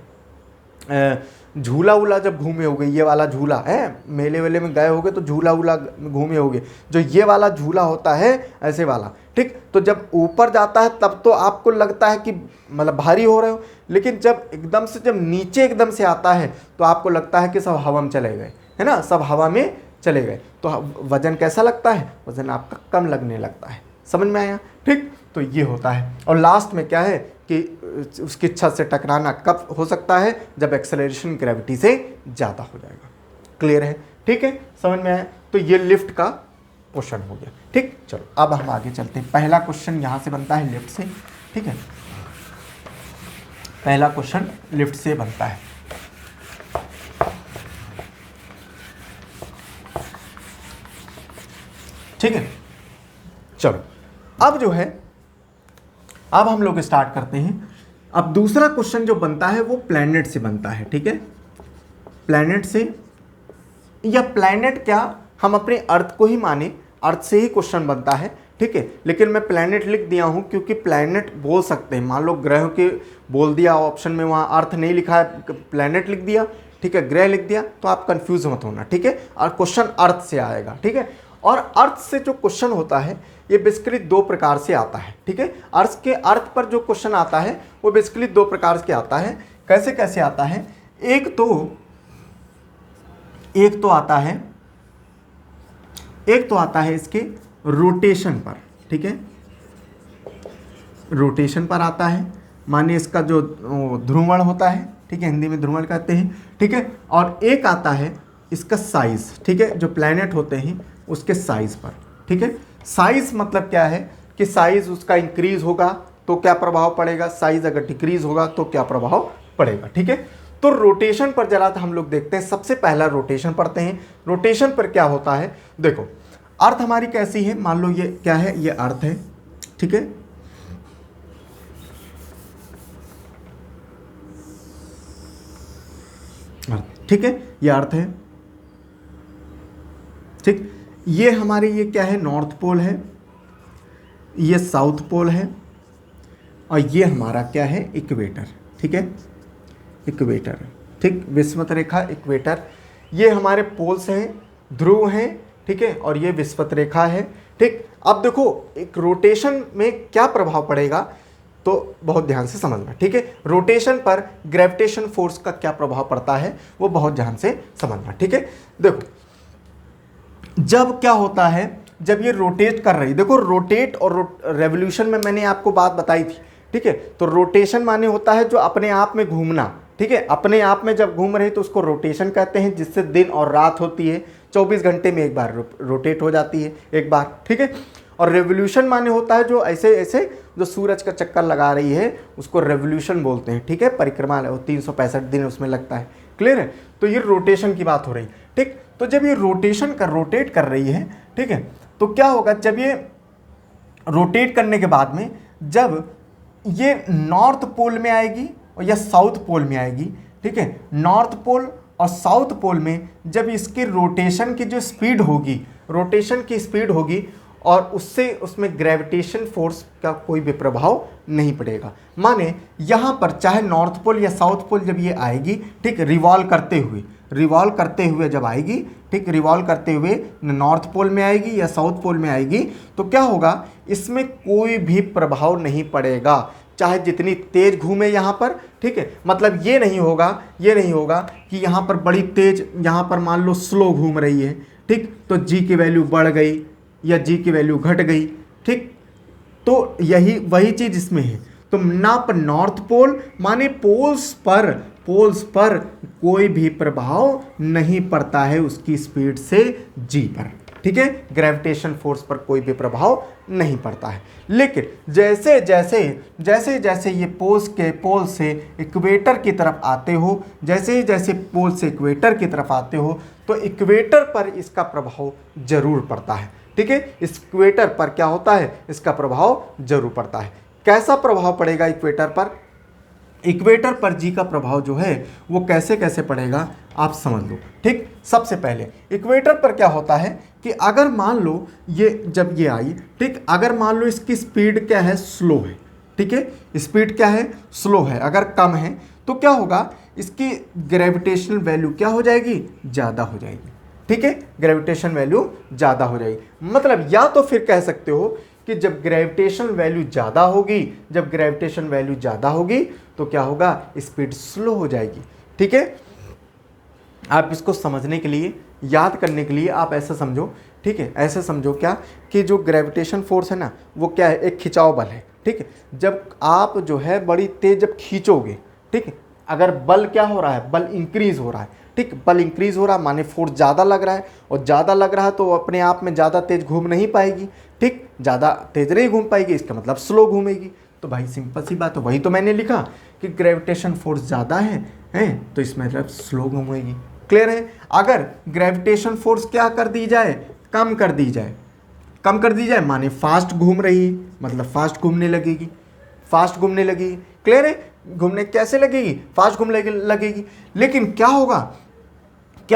झूला वूला जब घूमे होगे, ये वाला झूला है, मेले वेले में गए होगे तो झूला वूला घूमे होगे, जो ये वाला झूला होता है ऐसे वाला, ठीक, तो जब ऊपर जाता है तब तो आपको लगता है कि मतलब भारी हो रहे हो, लेकिन जब नीचे एकदम से आता है तो आपको लगता है कि सब हवा में चले गए, है ना, सब हवा में चले गए, तो वजन कैसा लगता है, वजन आपका कम लगने लगता है। समझ में आया? ठीक, तो ये होता है। और लास्ट में क्या है कि उसकी छत से टकराना कब हो सकता है, जब एक्सेलरेशन ग्रेविटी से ज़्यादा हो जाएगा। क्लियर है? ठीक है, समझ में आया? तो ये लिफ्ट का क्वेश्चन हो गया। ठीक, चलो अब हम आगे चलते हैं। पहला क्वेश्चन यहाँ से बनता है लिफ्ट से। ठीक है, पहला क्वेश्चन लिफ्ट से बनता है। ठीक है, चलो अब जो है, अब हम लोग स्टार्ट करते हैं। अब दूसरा क्वेश्चन जो बनता है वो प्लैनेट से बनता है। ठीक है, प्लैनेट से, या प्लैनेट क्या, हम अपने अर्थ को ही माने, अर्थ से ही क्वेश्चन बनता है। ठीक है, लेकिन मैं प्लैनेट लिख दिया हूं क्योंकि प्लैनेट बोल सकते हैं, मान लो ग्रह के बोल दिया ऑप्शन में, वहां अर्थ नहीं लिखा है, प्लैनेट लिख दिया, ठीक है, ग्रह लिख दिया, तो आप कंफ्यूज मत होना। ठीक है, और क्वेश्चन अर्थ से आएगा। ठीक है, और अर्थ से जो क्वेश्चन होता है ये बेसिकली दो प्रकार से आता है। ठीक है, अर्थ पर जो क्वेश्चन आता है वो बेसिकली दो प्रकार से आता है। कैसे कैसे आता है, एक तो आता है इसके रोटेशन पर। ठीक है, रोटेशन पर आता है, माने इसका जो ध्रुवण होता है, ठीक है, हिंदी में ध्रुवण कहते हैं। ठीक है, और एक आता है इसका साइज। ठीक है, जो प्लैनेट होते हैं उसके साइज पर। ठीक है, साइज मतलब क्या है कि साइज उसका इंक्रीज होगा तो क्या प्रभाव पड़ेगा, साइज अगर डिक्रीज होगा तो क्या प्रभाव पड़ेगा। ठीक है, तो रोटेशन पर जरा हम लोग देखते हैं। सबसे पहला रोटेशन पढ़ते हैं। रोटेशन पर क्या होता है, देखो अर्थ हमारी कैसी है, मान लो ये क्या है, ये अर्थ है। ठीक है, ठीक है, ये अर्थ है। ठीक, ये हमारी ये क्या है, नॉर्थ पोल है, ये साउथ पोल है, और ये हमारा क्या है, इक्वेटर। ठीक है, इक्वेटर। ठीक, विषुवत रेखा, इक्वेटर, ये हमारे पोल्स हैं, ध्रुव हैं। ठीक है, और ये विषुवत रेखा है। ठीक, अब देखो एक रोटेशन में क्या प्रभाव पड़ेगा, तो बहुत ध्यान से समझना। ठीक है, रोटेशन पर ग्रेविटेशन फोर्स का क्या प्रभाव पड़ता है वो बहुत ध्यान से समझना। ठीक है, देखो जब क्या होता है, जब ये रोटेट कर रही, देखो रोटेट और रेवोल्यूशन में मैंने आपको बात बताई थी। ठीक है, तो रोटेशन माने होता है जो अपने आप में घूमना। ठीक है, अपने आप में जब घूम रही तो उसको रोटेशन कहते हैं, जिससे दिन और रात होती है, 24 घंटे में एक बार रोटेट हो जाती है एक बार। ठीक है, और रेवोल्यूशन माने होता है जो ऐसे ऐसे जो सूरज का चक्कर लगा रही है उसको रेवोल्यूशन बोलते हैं। ठीक है, परिक्रमा 365 दिन उसमें लगता है। क्लियर है, तो ये रोटेशन की बात हो रही। ठीक, तो जब ये रोटेट कर रही है, ठीक है, तो क्या होगा, जब ये रोटेट करने के बाद में जब ये नॉर्थ पोल में आएगी और या साउथ पोल में आएगी, ठीक है, नॉर्थ पोल और साउथ पोल में जब इसकी रोटेशन की जो स्पीड होगी, रोटेशन की स्पीड होगी, और उससे उसमें ग्रेविटेशन फोर्स का कोई भी प्रभाव नहीं पड़ेगा। माने यहाँ पर चाहे नॉर्थ पोल या साउथ पोल जब ये आएगी, ठीक, रिवॉल्व करते हुए जब आएगी, ठीक, रिवॉल्व करते हुए नॉर्थ पोल में आएगी या साउथ पोल में आएगी, तो क्या होगा, इसमें कोई भी प्रभाव नहीं पड़ेगा, चाहे जितनी तेज घूमे यहाँ पर। ठीक है, मतलब ये नहीं होगा कि यहाँ पर बड़ी तेज, यहाँ पर मान लो स्लो घूम रही है, ठीक, तो जी की वैल्यू बढ़ गई या जी की वैल्यू घट गई। ठीक, तो यही वही चीज इसमें है। तो ना पर नॉर्थ पोल माने पोल्स पर कोई भी प्रभाव नहीं पड़ता है उसकी स्पीड से जी पर, ठीक है, ग्रेविटेशन फोर्स पर कोई भी प्रभाव नहीं पड़ता है। लेकिन जैसे जैसे ये पोल से इक्वेटर की तरफ आते हो, जैसे पोल से इक्वेटर की तरफ आते हो, तो इक्वेटर पर इसका प्रभाव जरूर पड़ता है, ठीक है। इक्वेटर पर क्या होता है, इसका प्रभाव जरूर पड़ता है। कैसा प्रभाव पड़ेगा इक्वेटर पर? इक्वेटर पर जी का प्रभाव जो है वो कैसे कैसे पड़ेगा आप समझ लो, ठीक। सबसे पहले इक्वेटर पर क्या होता है कि अगर मान लो ये जब ये आई, ठीक, अगर मान लो इसकी स्पीड क्या है, स्लो है, ठीक है, स्पीड क्या है, स्लो है, अगर कम है तो क्या होगा, इसकी ग्रेविटेशनल वैल्यू क्या हो जाएगी, ज़्यादा हो जाएगी, ठीक है, ग्रेविटेशन वैल्यू ज़्यादा हो जाएगी। मतलब या तो फिर कह सकते हो कि जब ग्रेविटेशन वैल्यू ज़्यादा होगी, तो क्या होगा, स्पीड स्लो हो जाएगी, ठीक है। आप इसको समझने के लिए, याद करने के लिए आप ऐसा समझो, ठीक है, ऐसे समझो क्या कि जो ग्रेविटेशन फोर्स है ना वो क्या है, एक खिंचाव बल है, ठीक है। जब आप जो है बड़ी तेज जब खींचोगे, ठीक है, अगर बल क्या हो रहा है, बल इंक्रीज हो रहा है, ठीक, बल इंक्रीज हो रहा है माने फोर्स ज़्यादा लग रहा है, और ज़्यादा लग रहा है तो अपने आप में ज़्यादा तेज घूम नहीं पाएगी, ठीक, ज़्यादा तेज नहीं घूम पाएगी, इसका मतलब स्लो घूमेगी। तो भाई सिंपल सी बात है, वही तो मैंने लिखा कि ग्रेविटेशन फोर्स ज़्यादा है तो इसमें मतलब स्लो घूमेगी। क्लियर है? अगर ग्रेविटेशन फोर्स क्या कर दी जाए, कम कर दी जाए माने फास्ट घूम रही है, मतलब फास्ट घूमने लगेगी, क्लियर है? घूमने कैसे लगेगी, फास्ट घूमने लगेगी। लेकिन क्या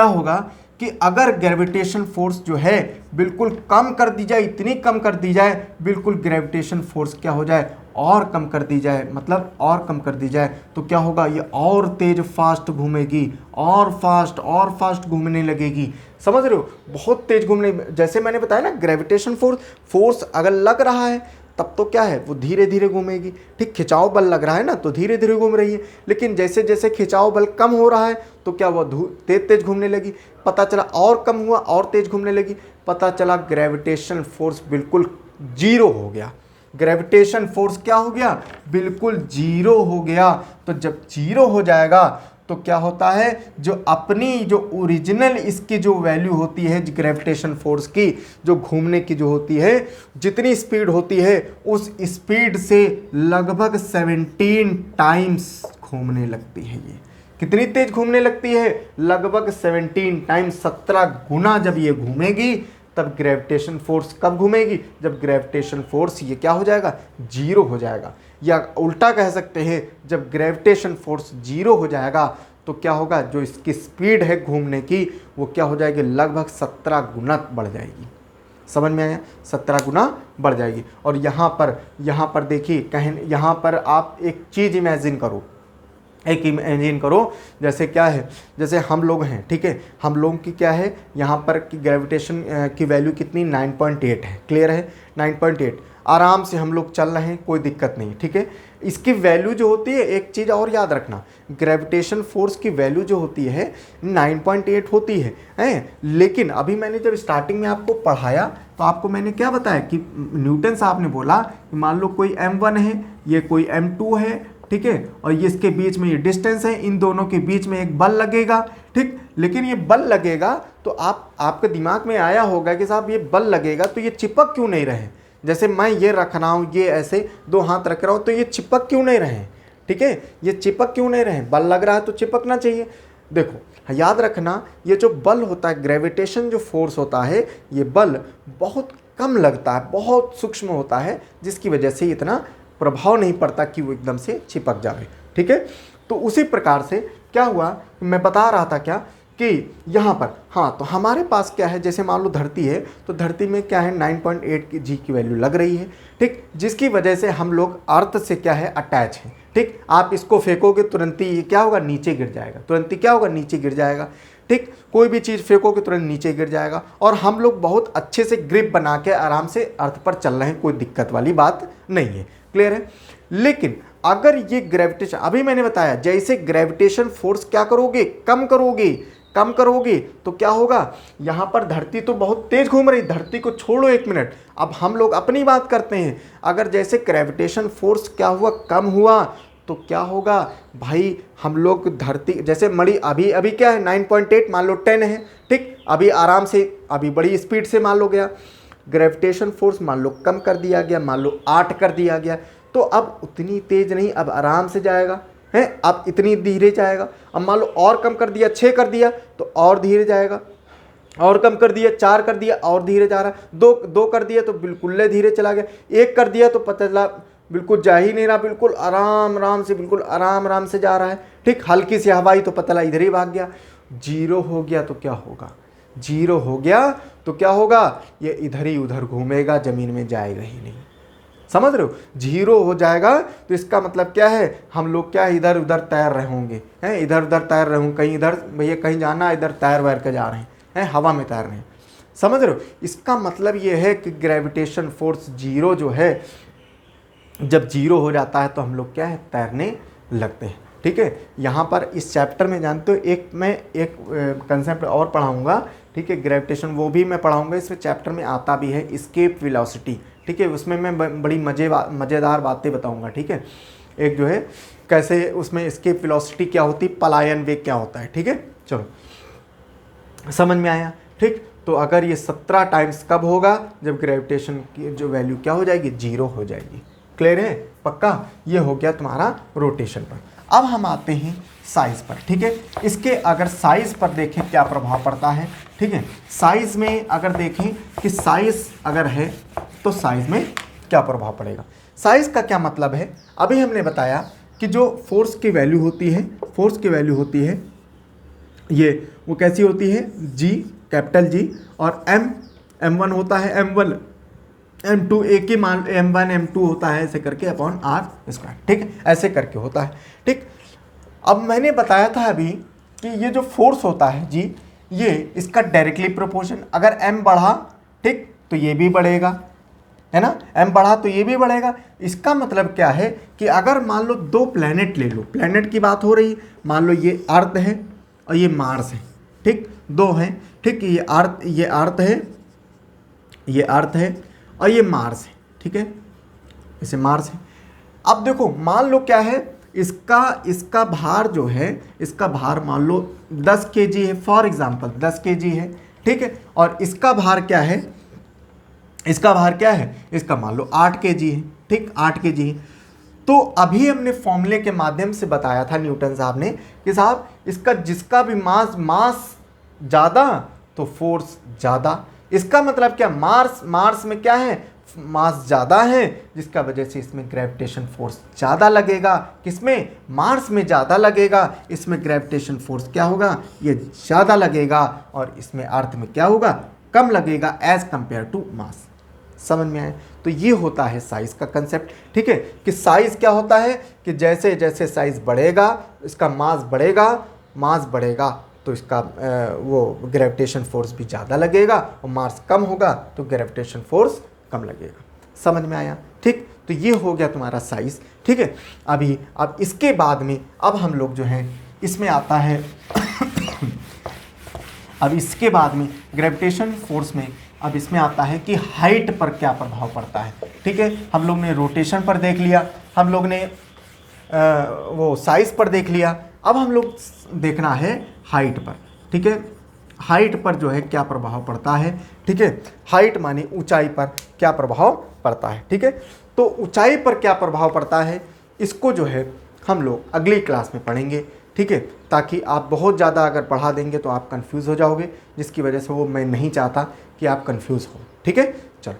होगा कि अगर ग्रेविटेशन फोर्स जो है बिल्कुल कम कर दी जाए, इतनी कम कर दी जाए, बिल्कुल ग्रेविटेशन फोर्स क्या हो जाए, और कम कर दी जाए, मतलब और कम कर दी जाए, तो क्या होगा, ये और तेज फास्ट घूमेगी, और फास्ट घूमने लगेगी। समझ रहे हो, बहुत तेज घूमने, जैसे मैंने बताया ना, ग्रेविटेशन फोर्स अगर लग रहा है तब तो क्या है, वो धीरे धीरे घूमेगी, ठीक, खिंचाव बल लग रहा है ना तो धीरे धीरे घूम रही है। लेकिन जैसे जैसे खिंचाव बल कम हो रहा है तो क्या वो तेज घूमने लगी, पता चला और कम हुआ और तेज घूमने लगी, पता चला ग्रेविटेशन फोर्स बिल्कुल जीरो हो गया। ग्रेविटेशन फोर्स क्या हो गया, बिल्कुल जीरो हो गया। तो जब जीरो हो जाएगा तो क्या होता है, जो अपनी जो ओरिजिनल इसकी जो वैल्यू होती है ग्रेविटेशन फोर्स की, जो घूमने की जो होती है, जितनी स्पीड होती है उस स्पीड से लगभग 17 टाइम्स घूमने लगती है। ये कितनी तेज घूमने लगती है, लगभग 17 टाइम्स, 17 गुना जब ये घूमेगी तब ग्रेविटेशन फोर्स कब घूमेगी, जब ग्रेविटेशन फोर्स ये क्या हो जाएगा, जीरो हो जाएगा। या उल्टा कह सकते हैं, जब ग्रेविटेशन फोर्स जीरो हो जाएगा तो क्या होगा, जो इसकी स्पीड है घूमने की वो क्या हो जाएगी, लगभग 17 गुना बढ़ जाएगी। समझ में आया, 17 गुना बढ़ जाएगी। और यहाँ पर देखिए, कहीं यहाँ पर आप एक चीज़ इमेजिन करो, जैसे क्या है, जैसे हम लोग हैं, ठीक है, हम लोगों की क्या है, यहाँ पर की ग्रेविटेशन की वैल्यू कितनी, 9.8 है। क्लियर है, 9.8, आराम से हम लोग चल रहे हैं, कोई दिक्कत नहीं, ठीक है। इसकी वैल्यू जो होती है, एक चीज़ और याद रखना, ग्रेविटेशन फोर्स की वैल्यू जो होती है 9.8 होती है, लेकिन अभी मैंने जब स्टार्टिंग में आपको पढ़ाया तो आपको मैंने क्या बताया कि न्यूटन साहब ने बोला कि मान लो कोई m1 है, ये कोई m2 है, ठीक है, और ये इसके बीच में ये डिस्टेंस है, इन दोनों के बीच में एक बल लगेगा, ठीक। लेकिन ये बल लगेगा तो आपके दिमाग में आया होगा कि साहब ये बल लगेगा तो ये चिपक क्यों नहीं रहे, जैसे मैं ये रख रहा हूँ, ये ऐसे दो हाथ रख रहा हूँ तो ये चिपक क्यों नहीं रहे, ठीक है, ये चिपक क्यों नहीं रहे, बल लग रहा है तो चिपकना चाहिए। देखो याद रखना, ये जो बल होता है, ग्रेविटेशन जो फोर्स होता है, ये बल बहुत कम लगता है, बहुत सूक्ष्म होता है, जिसकी वजह से इतना प्रभाव नहीं पड़ता कि वो एकदम से चिपक जाए, ठीक है। तो उसी प्रकार से क्या हुआ, मैं बता रहा था क्या कि यहाँ पर, हाँ, तो हमारे पास क्या है, जैसे मान लो धरती है, तो धरती में क्या है 9.8 की जी की वैल्यू लग रही है, ठीक, जिसकी वजह से हम लोग अर्थ से क्या है अटैच हैं, ठीक। आप इसको फेंकोगे तुरंत ही क्या होगा, नीचे गिर जाएगा, तुरंत ही क्या होगा, नीचे गिर जाएगा, ठीक। कोई भी चीज़ फेंकोगे तुरंत नीचे गिर जाएगा, और हम लोग बहुत अच्छे से ग्रिप बना के आराम से अर्थ पर चल रहे हैं, कोई दिक्कत वाली बात नहीं है। क्लियर है। लेकिन अगर ये ग्रेविटेशन, अभी मैंने बताया, जैसे ग्रेविटेशन फोर्स क्या करोगे, कम करोगे, कम करोगे तो क्या होगा, यहाँ पर धरती तो बहुत तेज घूम रही, धरती को छोड़ो 1 मिनट, अब हम लोग अपनी बात करते हैं। अगर जैसे ग्रेविटेशन फोर्स क्या हुआ, कम हुआ, तो क्या होगा भाई, हम लोग धरती जैसे मणि अभी अभी क्या है 9.8, मान लो 10 है, ठीक, अभी आराम से अभी बड़ी स्पीड से मान लो गया, ग्रेविटेशन फोर्स मान लो कम कर दिया गया, मान लो 8 कर दिया गया, तो अब उतनी तेज नहीं, अब आराम से जाएगा है, अब इतनी धीरे जाएगा। अब मान लो और कम कर दिया, 6 कर दिया तो और धीरे जाएगा, और कम कर दिया 4 कर दिया और धीरे जा रहा है, 2 कर दिया तो बिल्कुल धीरे चला गया, 1 कर दिया तो पता चला बिल्कुल जा ही नहीं रहा, बिल्कुल आराम आराम से, बिल्कुल आराम आराम से जा रहा है, ठीक, हल्की सी हवाई तो पता चला इधर ही भाग गया। 0 हो गया तो क्या होगा, 0 हो गया तो क्या होगा, ये इधर ही उधर घूमेगा, ज़मीन में जाएगा ही नहीं, समझ रहे हो। 0 हो जाएगा तो इसका मतलब क्या है, हम लोग क्या इधर उधर तैर रहे होंगे, हैं इधर उधर तैर रहे होंगे, कहीं इधर भैया कहीं जाना, इधर तैर वैर के जा रहे हैं, हवा में तैर रहे हैं, समझ रहे हो। इसका मतलब ये है कि ग्रेविटेशन फोर्स 0 जो है, जब 0 हो जाता है तो हम लोग क्या है, तैरने लगते हैं, ठीक है। यहाँ पर इस चैप्टर में जानते हो मैं एक कंसेप्ट और पढ़ाऊँगा, ठीक है, ग्रेविटेशन, वो भी मैं पढ़ाऊँगा, इसमें चैप्टर में आता भी है एस्केप वेलोसिटी, ठीक है, उसमें मैं बड़ी मज़ेदार बातें बताऊंगा, ठीक है। एक जो है कैसे उसमें एस्केप वेलोसिटी क्या होती, पलायन वेग क्या होता है, ठीक है। चलो समझ में आया, ठीक। तो अगर ये 17 टाइम्स कब होगा, जब ग्रेविटेशन की जो वैल्यू क्या हो जाएगी, 0 हो जाएगी। क्लियर है, पक्का। ये हो गया तुम्हारा रोटेशन पर। अब हम आते हैं साइज़ पर, ठीक है। इसके अगर साइज़ पर देखें क्या प्रभाव पड़ता है, ठीक है। साइज़ में अगर देखें कि साइज़ अगर है तो साइज़ में क्या प्रभाव पड़ेगा। साइज़ का क्या मतलब है, अभी हमने बताया कि जो फोर्स की वैल्यू होती है, फोर्स की वैल्यू होती है ये, वो कैसी होती है, जी, कैपिटल जी, और m1 होता है, m1 m2 एक ही मान, m1 m2 होता है, ऐसे करके अपॉन r स्क्वायर, ठीक है, ऐसे करके होता है, ठीक। अब मैंने बताया था अभी कि ये जो फोर्स होता है जी, ये इसका डायरेक्टली प्रोपोर्शन, अगर m बढ़ा, ठीक, तो ये भी बढ़ेगा, है ना, m बढ़ा तो ये भी बढ़ेगा। इसका मतलब क्या है कि अगर मान लो 2 प्लैनेट ले लो, प्लैनेट की बात हो रही, मान लो ये अर्थ है और ये मार्स है, ठीक, 2 हैं, ठीक, ये अर्थ है, ये अर्थ है और ये मार्स है, ठीक है, इसे मार्स है। अब देखो मान लो क्या है, इसका भार जो है, इसका भार मान लो 10 kg है, फॉर एग्जांपल 10 kg है, ठीक है, और इसका भार क्या है, इसका भार क्या है, इसका मान लो 8 kg है, ठीक, 8 kg है। तो अभी हमने फॉर्मूले के माध्यम से बताया था न्यूटन साहब ने कि साहब इसका जिसका भी मास ज़्यादा तो फोर्स ज़्यादा। इसका मतलब क्या, मार्स में क्या है, मास ज़्यादा है, जिसका वजह से इसमें ग्रेविटेशन फोर्स ज़्यादा लगेगा। किसमें, मार्स में ज़्यादा लगेगा, इसमें ग्रेविटेशन फोर्स क्या होगा, ये ज़्यादा लगेगा, और इसमें अर्थ में क्या होगा, कम लगेगा एज कंपेयर टू मास। समझ में आए। तो ये होता है साइज़ का कंसेप्ट, ठीक है, कि साइज़ क्या होता है कि जैसे जैसे साइज़ बढ़ेगा, इसका मास बढ़ेगा तो इसका वो ग्रेविटेशन फोर्स भी ज़्यादा लगेगा, और मास कम होगा तो ग्रेविटेशन फोर्स कम लगेगा। समझ में आया, ठीक। तो ये हो गया तुम्हारा साइज़, ठीक है। अब इसके बाद में अब हम लोग जो है इसमें आता है अब इसके बाद में ग्रेविटेशन फोर्स में अब इसमें आता है कि हाइट पर क्या प्रभाव पड़ता है, ठीक है। हम लोग ने रोटेशन पर देख लिया, हम लोग ने वो साइज़ पर देख लिया, अब हम लोग देखना है हाइट पर, ठीक है। हाइट पर जो है क्या प्रभाव पड़ता है, ठीक है। हाइट माने ऊंचाई पर क्या प्रभाव पड़ता है, ठीक है। तो ऊंचाई पर क्या प्रभाव पड़ता है, इसको जो है हम लोग अगली क्लास में पढ़ेंगे, ठीक है, ताकि आप बहुत ज़्यादा अगर पढ़ा देंगे तो आप कंफ्यूज हो जाओगे, जिसकी वजह से वो मैं नहीं चाहता कि आप कंफ्यूज हो, ठीक है। चलो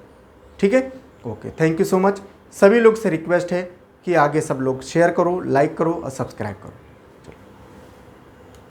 ठीक है, okay, thank you so much. सभी लोग से रिक्वेस्ट है कि आगे सब लोग शेयर करो, लाइक करो और सब्सक्राइब करो।